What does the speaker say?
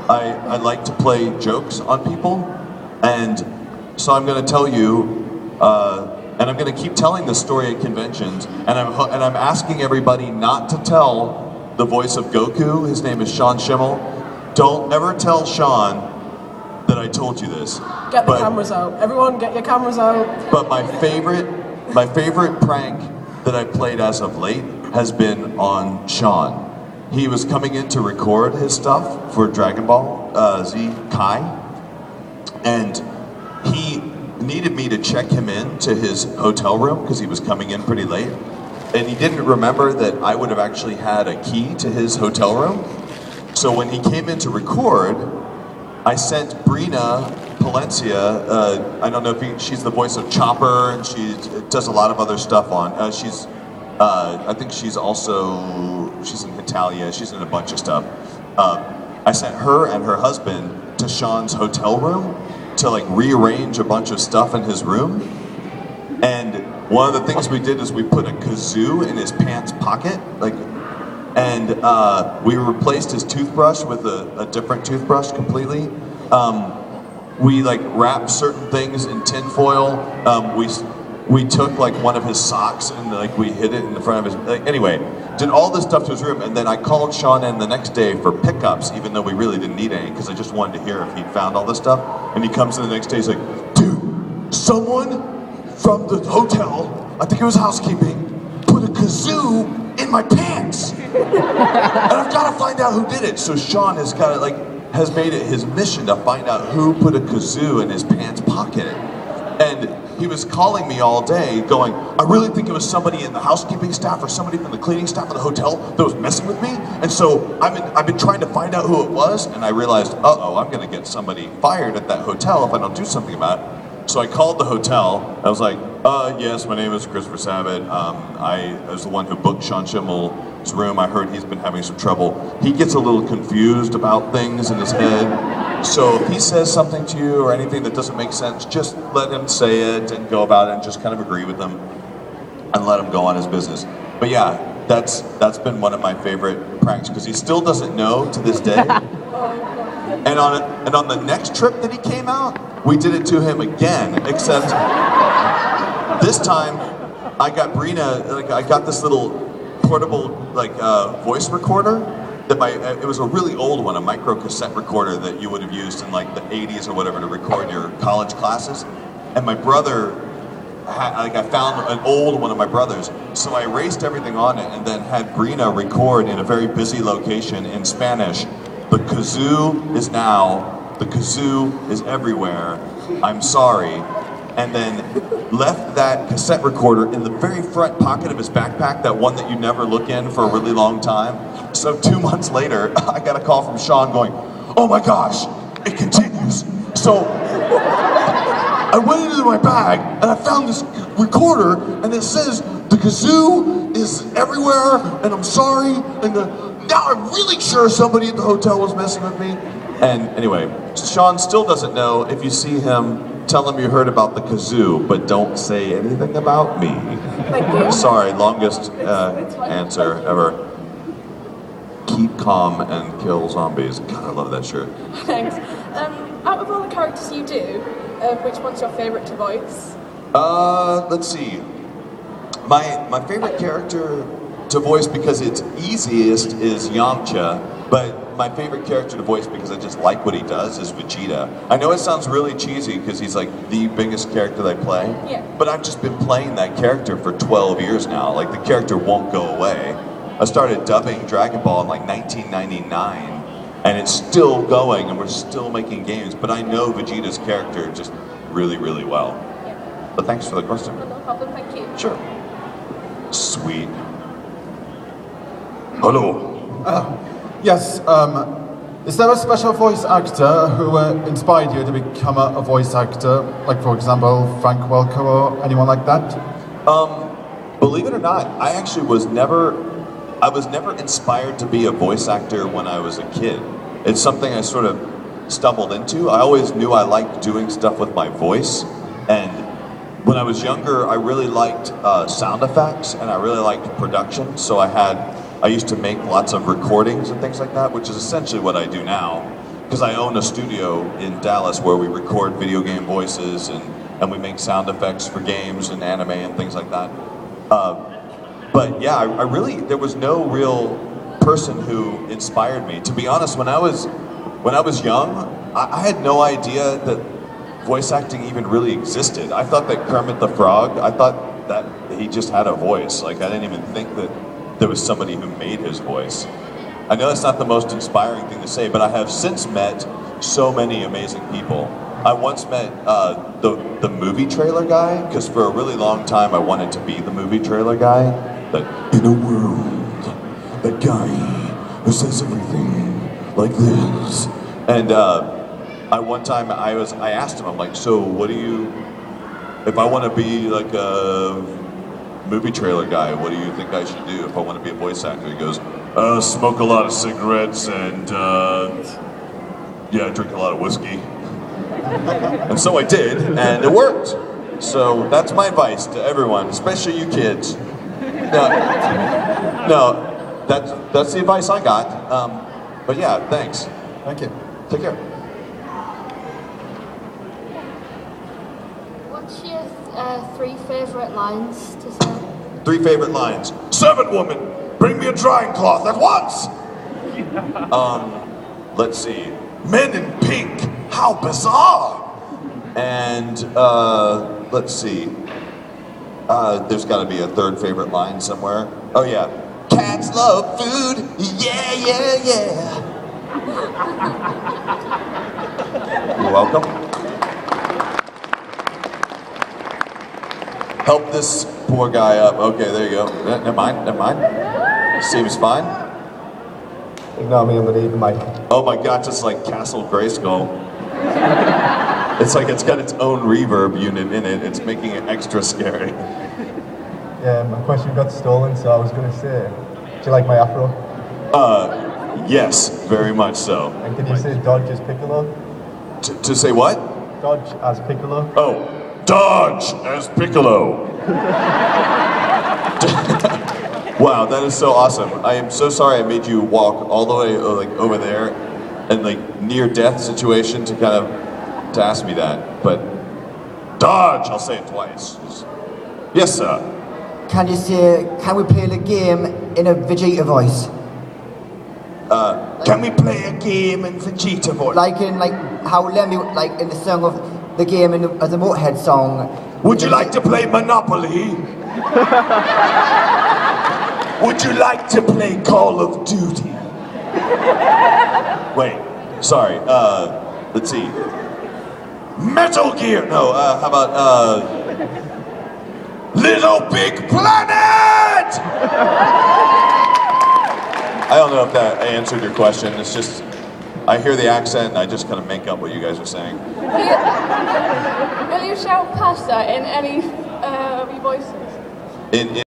I like to play jokes on people, and so I'm going to tell you, and I'm going to keep telling this story at conventions, and I'm asking everybody not to tell the voice of Goku. His name is Sean Schimmel. Don't ever tell Sean that I told you this. Get the cameras out. Everyone, get your cameras out. But my favorite prank that I played as of late has been on Sean. He was coming in to record his stuff for Dragon Ball Z Kai, and he needed me to check him in to his hotel room because he was coming in pretty late, and he didn't remember that I would have actually had a key to his hotel room. So when he came in to record, I sent Brina Palencia, I don't know if she's the voice of Chopper, and she does a lot of other stuff on, I think she's in Italia, she's in a bunch of stuff. I sent her and her husband to Sean's hotel room to like rearrange a bunch of stuff in his room. And one of the things we did is we put a kazoo in his pants pocket, and we replaced his toothbrush with a different toothbrush completely. We like wrapped certain things in tinfoil. We took like one of his socks and like we hid it in the front of his, anyway, did all this stuff to his room, and then I called Sean in the next day for pickups, even though we really didn't need any, because I just wanted to hear if he'd found all this stuff. And he comes in the next day, he's like, dude, someone from the hotel, I think it was housekeeping, put a kazoo in my pants. And I've got to find out who did it. So Sean has made it his mission to find out who put a kazoo in his pants pocket. And he was calling me all day going, I really think it was somebody in the housekeeping staff or somebody from the cleaning staff of the hotel that was messing with me. And so I've been trying to find out who it was, and I realized, I'm gonna get somebody fired at that hotel if I don't do something about it. So I called the hotel. I was like, yes, my name is Christopher Sabat. I was the one who booked Sean Schimmel's room. I heard he's been having some trouble. He gets a little confused about things in his head. So if he says something to you or anything that doesn't make sense, just let him say it and go about it and just kind of agree with him and let him go on his business. But yeah, that's been one of my favorite pranks because he still doesn't know to this day. And on the next trip that he came out, we did it to him again, except this time I got Brina, I got this little portable voice recorder that it was a really old one, a micro cassette recorder that you would have used in like the 80s or whatever to record your college classes. And my brother, I found an old one of my brother's, so I erased everything on it and then had Brina record in a very busy location in Spanish. The kazoo is everywhere, I'm sorry. And then left that cassette recorder in the very front pocket of his backpack, that one that you never look in for a really long time. So 2 months later, I got a call from Sean going, oh my gosh, it continues. So I went into my bag and I found this recorder and it says, the kazoo is everywhere and I'm sorry. And now I'm really sure somebody at the hotel was messing with me. And anyway, Sean still doesn't know. If you see him, tell him you heard about the kazoo, but don't say anything about me. Thank you. Sorry, longest answer ever. Keep calm and kill zombies. God, I love that shirt. Thanks. Out of all the characters you do, which one's your favourite to voice? Let's see. My favorite character to voice because it's easiest is Yamcha, but my favorite character to voice because I just like what he does is Vegeta. I know it sounds really cheesy because he's like the biggest character that I play, but I've just been playing that character for 12 years now. Like the character won't go away. I started dubbing Dragon Ball in like 1999, and it's still going, and we're still making games, but I know Vegeta's character just really, really well. Yeah. But thanks for the question. No problem, thank you. Sure. Sweet. Hello. Yes, is there a special voice actor who inspired you to become a voice actor? Like, for example, Frank Welker or anyone like that? Believe it or not, I actually was never inspired to be a voice actor when I was a kid. It's something I sort of stumbled into. I always knew I liked doing stuff with my voice, and when I was younger, I really liked sound effects, and I really liked production, so I used to make lots of recordings and things like that, which is essentially what I do now. because I own a studio in Dallas where we record video game voices and we make sound effects for games and anime and things like that. But yeah, I really, there was no real person who inspired me. To be honest, when I was young, I had no idea that voice acting even really existed. I thought that Kermit the Frog, I thought that he just had a voice. Like, I didn't even think that there was somebody who made his voice. I know that's not the most inspiring thing to say, but I have since met so many amazing people. I once met the movie trailer guy, because for a really long time I wanted to be the movie trailer guy. But in a world, that guy who says everything like this. And one time I asked him, I'm like, so what do you, if I want to be like a movie trailer guy, what do you think I should do if I want to be a voice actor? He goes, smoke a lot of cigarettes and yeah, drink a lot of whiskey. And so I did, and it worked. So that's my advice to everyone, especially you kids. No, that's the advice I got. But yeah, thanks. Thank you. Take care. What's your 3 favourite lines to say? 3 favorite lines. Servant woman, bring me a drying cloth at once! Let's see. Men in pink, how bizarre! And, let's see. There's gotta be a 3rd favorite line somewhere. Oh yeah. Cats love food, yeah, yeah, yeah. You're welcome. Help this poor guy up. Okay, there you go. Never mind. Seems fine. Ignore me, I'm gonna eat the mic. Oh my God, just like Castle Grayskull. It's like it's got its own reverb unit in it. It's making it extra scary. Yeah, my question got stolen, so I was gonna say, do you like my afro? Yes, very much so. And can you say Dodge as Piccolo? To say what? Dodge as Piccolo? Oh, Dodge as Piccolo. Wow, that is so awesome. I am so sorry I made you walk all the way like over there and like near death situation to kind of to ask me that. But Dodge, I'll say it twice. Yes, sir. Can you say, can we play the game in a Vegeta voice? Can we play a game in Vegeta voice? Like in how Lemmy, like in the song of the game in the Motorhead song. Would you like to play Monopoly? Would you like to play Call of Duty? Wait, sorry, let's see. Metal Gear! No, how about, Little Big Planet! I don't know if that answered your question. It's just, I hear the accent and I just kind of make up what you guys are saying. Will you shout pasta in any of your voices? In